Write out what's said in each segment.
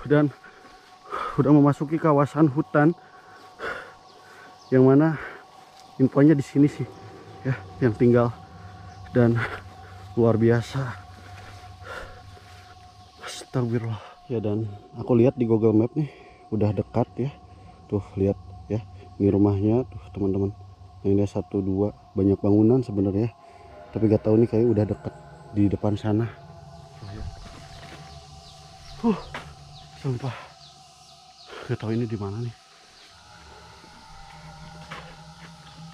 Dan udah memasuki kawasan hutan yang mana infonya di sini sih ya yang tinggal, dan luar biasa. Astagfirullah ya. Dan aku lihat di Google Map nih udah dekat ya, tuh lihat ya, ini rumahnya tuh teman-teman. Yang ini 1 2 banyak bangunan sebenarnya, tapi gak tahu nih kayak udah dekat di depan sana. Sumpah gak tahu ini di mana nih.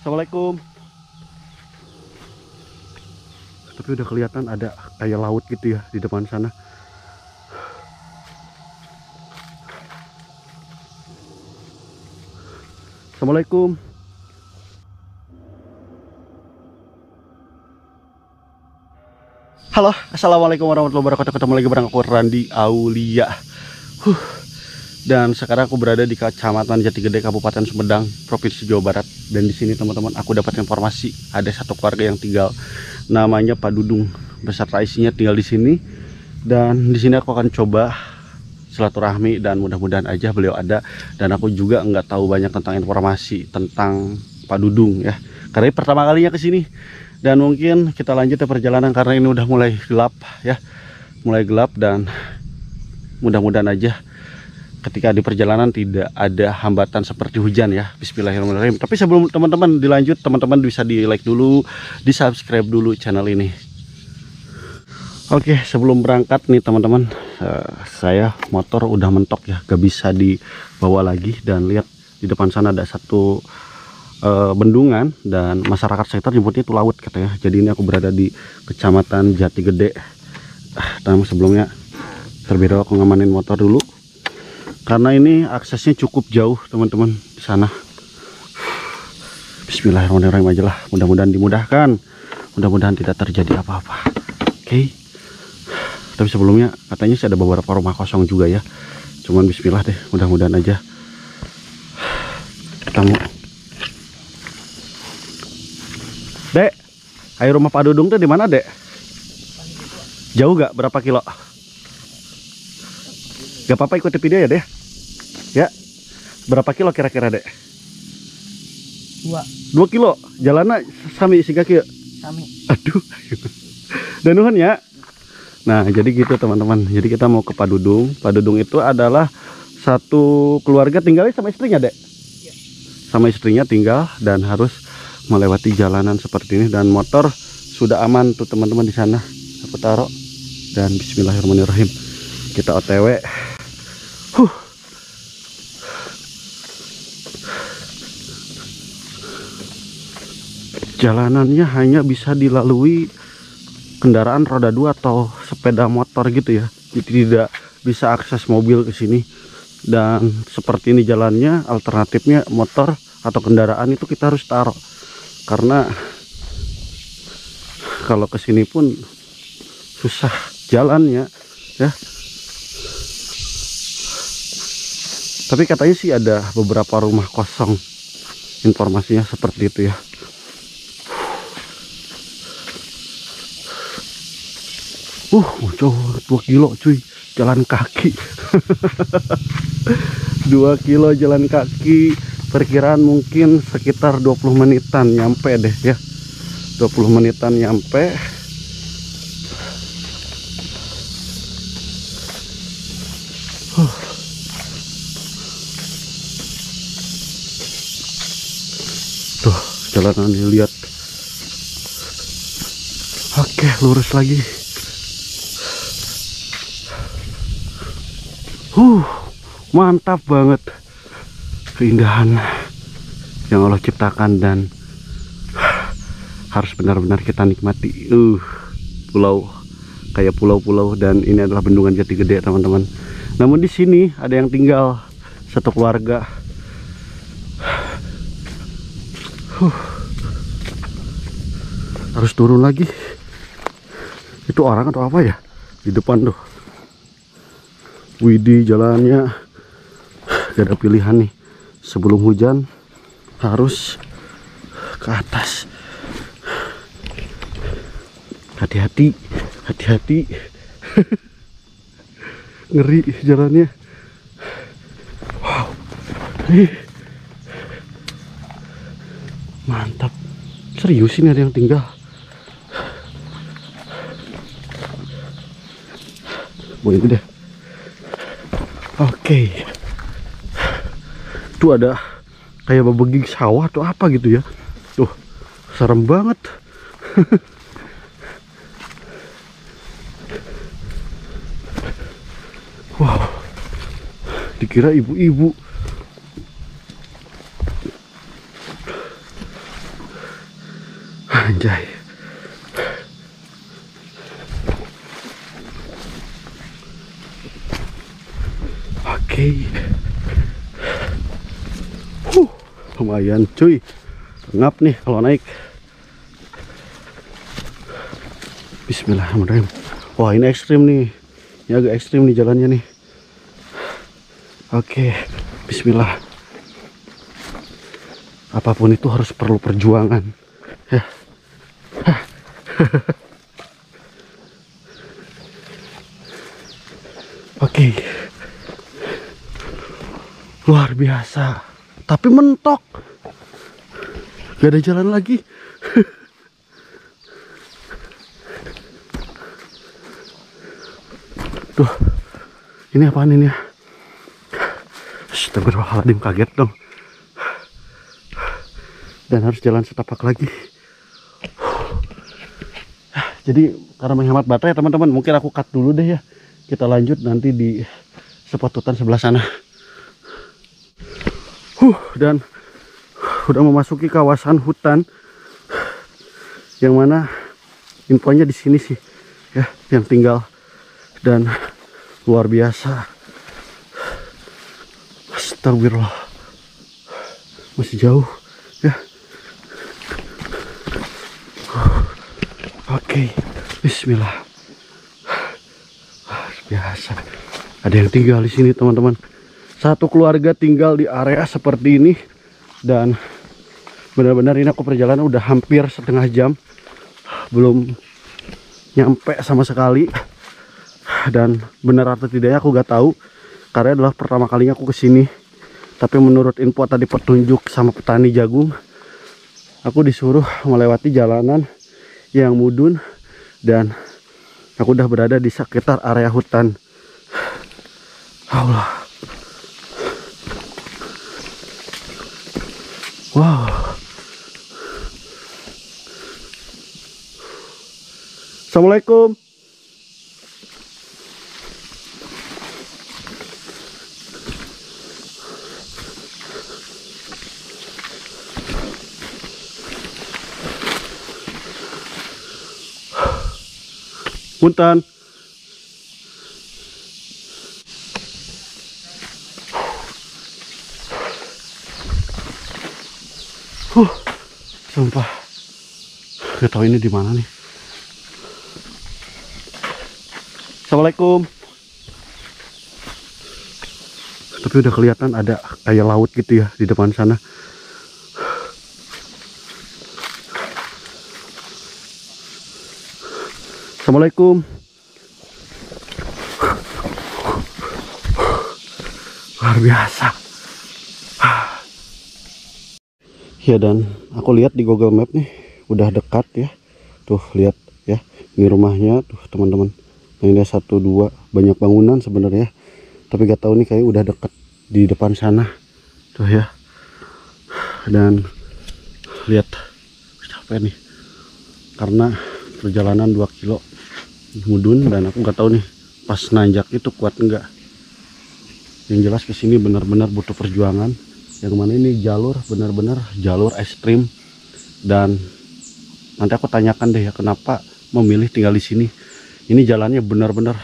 Assalamualaikum. Tapi udah kelihatan ada kayak laut gitu ya di depan sana. Assalamualaikum. Halo, assalamualaikum warahmatullahi wabarakatuh. Ketemu lagi bareng aku Randi Aulia. Dan sekarang aku berada di Kecamatan Jatigede, Kabupaten Sumedang, Provinsi Jawa Barat. Dan di sini teman-teman, aku dapat informasi ada satu keluarga yang tinggal, namanya Pak Dudung, beserta isinya tinggal di sini. Dan di sini aku akan coba silaturahmi dan mudah-mudahan aja beliau ada. Dan aku juga nggak tahu banyak tentang informasi tentang Pak Dudung ya, karena ini pertama kalinya ke sini. Dan mungkin kita lanjut ke perjalanan karena ini udah mulai gelap ya, mulai gelap. Dan mudah-mudahan aja ketika di perjalanan tidak ada hambatan seperti hujan ya. Bismillahirrahmanirrahim. Tapi sebelum teman-teman dilanjut, teman-teman bisa di like dulu, di subscribe dulu channel ini. Oke, sebelum berangkat nih teman-teman, saya motor udah mentok ya, gak bisa dibawa lagi. Dan lihat di depan sana ada satu bendungan, dan masyarakat sekitar nyebutnya itu laut katanya. Jadi ini aku berada di Kecamatan Jatigede. Dan sebelumnya terlebih dahulu aku ngamanin motor dulu karena ini aksesnya cukup jauh teman-teman di sana. Bismillahirrahmanirrahim aja lah, mudah-mudahan dimudahkan, mudah-mudahan tidak terjadi apa-apa. Oke. Tapi sebelumnya katanya sih ada beberapa rumah kosong juga ya, cuman bismillah deh, mudah-mudahan aja ketemu. Dek, ayo rumah Pak Dudung tuh di mana, Dek? Jauh gak? Berapa kilo? Gak apa-apa ikuti video ya deh ya. Berapa kilo kira-kira dek? 2 kilo jalannya sami siga kieu sami. Aduh. Dan nuhun ya. Nah jadi gitu teman-teman, jadi kita mau ke Pak Dudung. Pak Dudung itu adalah satu keluarga tinggalnya sama istrinya dek ya. Sama istrinya tinggal dan harus melewati jalanan seperti ini. Dan motor sudah aman tuh teman-teman di sana, aku taruh. Dan bismillahirrahmanirrahim, kita OTW. Jalanannya hanya bisa dilalui kendaraan roda 2 atau sepeda motor gitu ya. Jadi tidak bisa akses mobil ke sini. Dan seperti ini jalannya, alternatifnya motor atau kendaraan itu kita harus taruh. Karena kalau ke sini pun susah jalannya ya. Tapi katanya sih ada beberapa rumah kosong, informasinya seperti itu ya. Jauh 2 kilo cuy, jalan kaki. 2 kilo jalan kaki, perkiraan mungkin sekitar 20 menitan nyampe deh ya. 20 menitan nyampe. Tuh jalanan dilihat. Oke, lurus lagi. Mantap banget keindahan yang Allah ciptakan, dan harus benar-benar kita nikmati. Pulau kayak pulau-pulau, dan ini adalah bendungan Jatigede teman-teman. Namun di sini ada yang tinggal satu keluarga. Harus turun lagi. Itu orang atau apa ya di depan tuh? Widih, jalannya gak ada pilihan nih. Sebelum hujan harus ke atas. Hati-hati, hati-hati. ngeri jalannya. Wow, mantap, serius ini ada yang tinggal. Boleh deh. Oke. Tuh ada kayak bebegik sawah atau apa gitu ya. Tuh, serem banget. Wow, dikira ibu-ibu. Anjay. Oke. Lumayan cuy, ngap nih kalau naik. Bismillahirrahmanirrahim. Wah, ini ekstrim nih. Ini agak ekstrim nih jalannya nih. Oke, bismillah. Apapun itu harus perlu perjuangan. Ya. Oke. Luar biasa. Tapi mentok. Gak ada jalan lagi. Tuh, ini apaan ini ya? Astagfirullahaladzim, kaget dong. Dan harus jalan setapak lagi. Jadi karena menghemat baterai teman-teman, mungkin aku cut dulu deh ya. Kita lanjut nanti di spot hutan sebelah sana. Dan udah memasuki kawasan hutan yang mana infonya di sini sih ya yang tinggal. Dan luar biasa. Astagfirullah, masih jauh ya. Oke, bismillah. Luar biasa. Ada yang tinggal di sini teman-teman. Satu keluarga tinggal di area seperti ini. Dan benar-benar ini aku perjalanan udah hampir setengah jam, belum nyampe sama sekali. Dan benar atau tidaknya aku gak tahu, karena adalah pertama kalinya aku kesini. Tapi menurut info tadi petunjuk sama petani jagung, aku disuruh melewati jalanan yang mudun. Dan aku udah berada di sekitar area hutan. Allah. Wow. Assalamualaikum. Punten. Sumpah, gak tahu ini di mana nih. Assalamualaikum. Tapi udah kelihatan ada kayak laut gitu ya di depan sana. Assalamualaikum. Luar biasa. Ya, dan aku lihat di Google Map nih udah dekat ya. Tuh lihat ya, ini rumahnya tuh teman-teman. Nah, ini 1, 2 banyak bangunan sebenarnya. Tapi gak tahu nih kayak udah dekat di depan sana. Tuh ya. Dan lihat capek nih. Karena perjalanan 2 kilo mudun dan aku gak tahu nih pas nanjak itu kuat enggak. Yang jelas kesini benar-benar butuh perjuangan. Yang mana ini jalur benar-benar jalur ekstrim. Dan nanti aku tanyakan deh ya kenapa memilih tinggal di sini. Ini jalannya benar-benar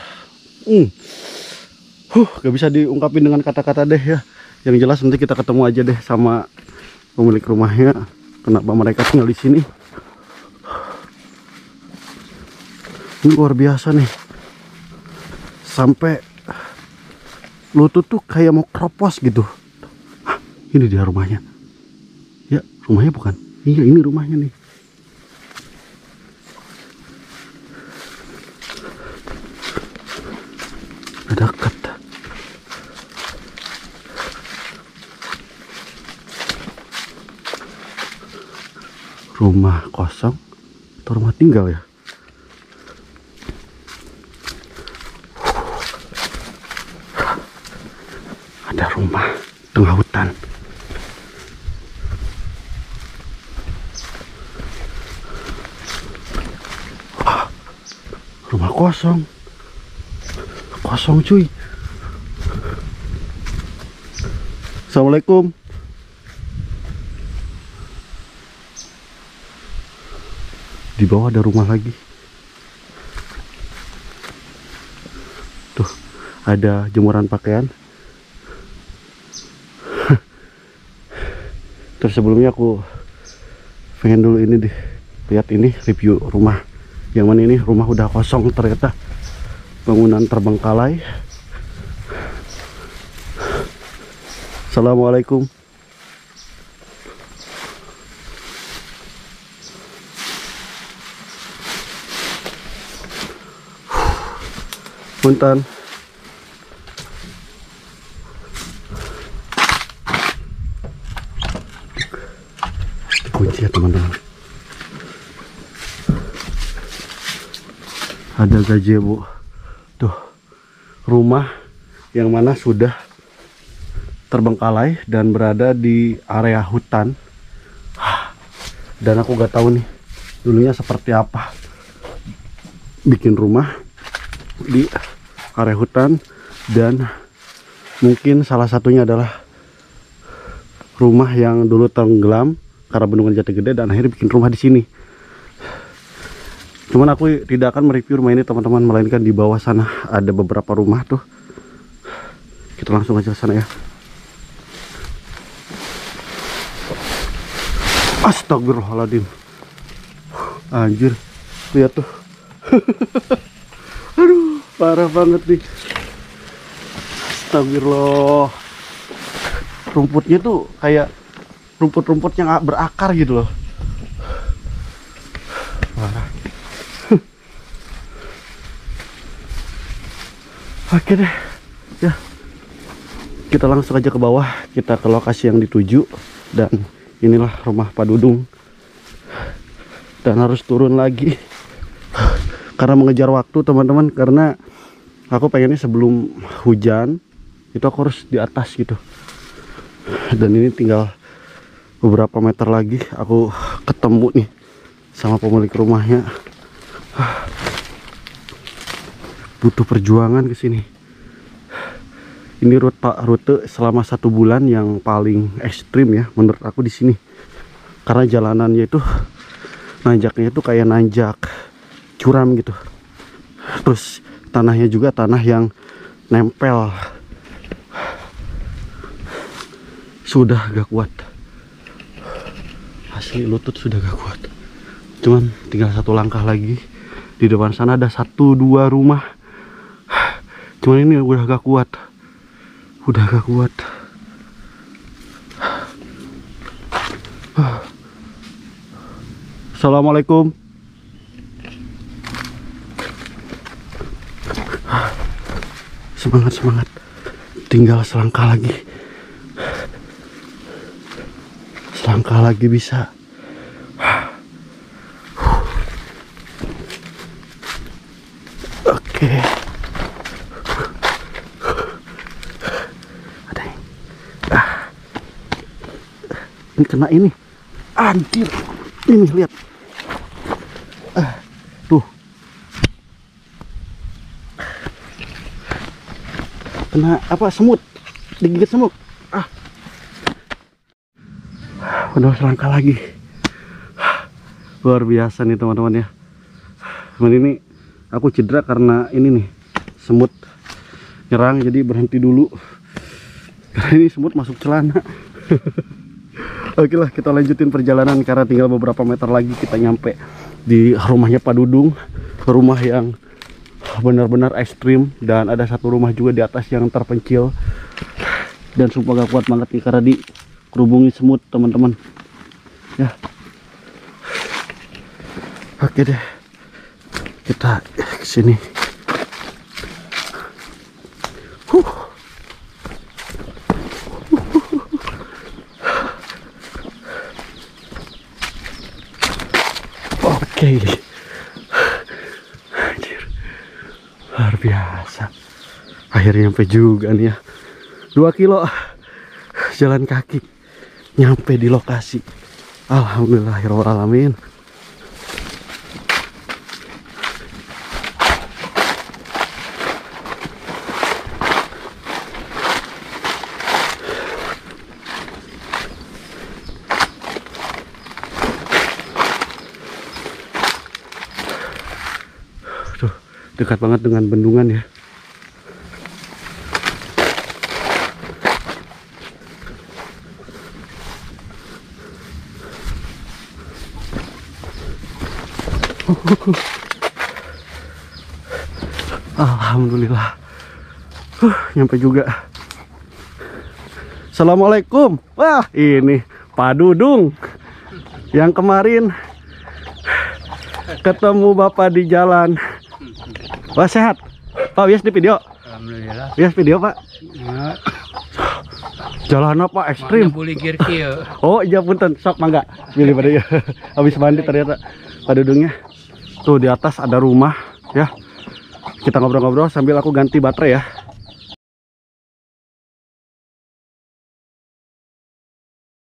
gak bisa diungkapin dengan kata-kata deh ya. Yang jelas nanti kita ketemu aja deh sama pemilik rumahnya, kenapa mereka tinggal di sini. Ini luar biasa nih, sampai lutut tuh kayak mau keropos gitu. Hah, ini dia rumahnya ya. Rumahnya bukan, iya ini rumahnya nih. Dekat. rumah kosong atau rumah tinggal ya. Ada rumah tengah hutan. Rumah kosong. Kosong cuy. Assalamualaikum. Di bawah ada rumah lagi. Tuh, ada jemuran pakaian. Terus sebelumnya aku pengen dulu ini deh, lihat ini review rumah. Yang mana ini rumah udah kosong ternyata. Bangunan terbengkalai. Assalamualaikum. Punten. Dikunci ya teman-teman. Ada gazebo. Tuh, rumah yang mana sudah terbengkalai dan berada di area hutan. Dan aku gak tahu nih dulunya seperti apa bikin rumah di area hutan, dan mungkin salah satunya adalah rumah yang dulu tenggelam karena bendungan Jati Gede dan akhirnya bikin rumah di sini. Cuman aku tidak akan mereview rumah ini teman-teman, melainkan di bawah sana ada beberapa rumah tuh. Kita langsung aja ke sana ya. Astagfirullahaladzim. Anjir, lihat tuh. Aduh, parah banget nih. Astagfirullah. Rumputnya tuh kayak rumput-rumput yang berakar gitu loh. Parah. Oke deh, ya. Kita langsung aja ke bawah, kita ke lokasi yang dituju. Dan inilah rumah Pak Dudung. Dan harus turun lagi karena mengejar waktu teman-teman, karena aku pengennya sebelum hujan itu aku harus di atas gitu. Dan ini tinggal beberapa meter lagi aku ketemu nih sama pemilik rumahnya. Butuh perjuangan ke sini. Ini rute selama 1 bulan yang paling ekstrim ya menurut aku di sini, karena jalanannya itu nanjaknya itu kayak nanjak curam gitu. Terus tanahnya juga tanah yang nempel. Sudah gak kuat. Asli lutut sudah gak kuat. Cuman tinggal 1 langkah lagi. Di depan sana ada 1-2 rumah. Cuman ini udah gak kuat. Udah gak kuat. Assalamualaikum. Semangat, semangat. Tinggal selangkah lagi. Selangkah lagi bisa. Oke. Ada yang. Ini kena ini. Anjir. Ini lihat. Tuh. Kena apa, semut, digigit semut. Udah selangkah lagi. Luar biasa nih teman-teman ya. Cuman ini aku cedera karena ini nih, semut nyerang, jadi berhenti dulu karena ini semut masuk celana. Oke lah, kita lanjutin perjalanan karena tinggal beberapa meter lagi kita nyampe di rumahnya Pak Dudung. Rumah yang benar-benar ekstrim, dan ada 1 rumah juga di atas yang terpencil. Dan sumpah gak kuat banget nih karena dikerubungi semut teman-teman ya. Oke deh, kita kesini. Oke. Anjir. Luar biasa. Akhirnya nyampe juga nih ya. 2 kilo jalan kaki nyampe di lokasi. Alhamdulillahirrahmanirrahim. Tuh, dekat banget dengan bendungan ya. Alhamdulillah. Nyampe juga. Assalamualaikum. Wah, ini Pak Dudung yang kemarin ketemu Bapak di jalan. Wah, sehat Pak? Bias di video. Alhamdulillah. Bias video Pak. Jalan apa ekstrim? Oh iya punten, sok mangga. Pilih pada ya. Habis mandi ternyata Pak Dudungnya. Tuh di atas ada rumah ya. Kita ngobrol-ngobrol sambil aku ganti baterai ya.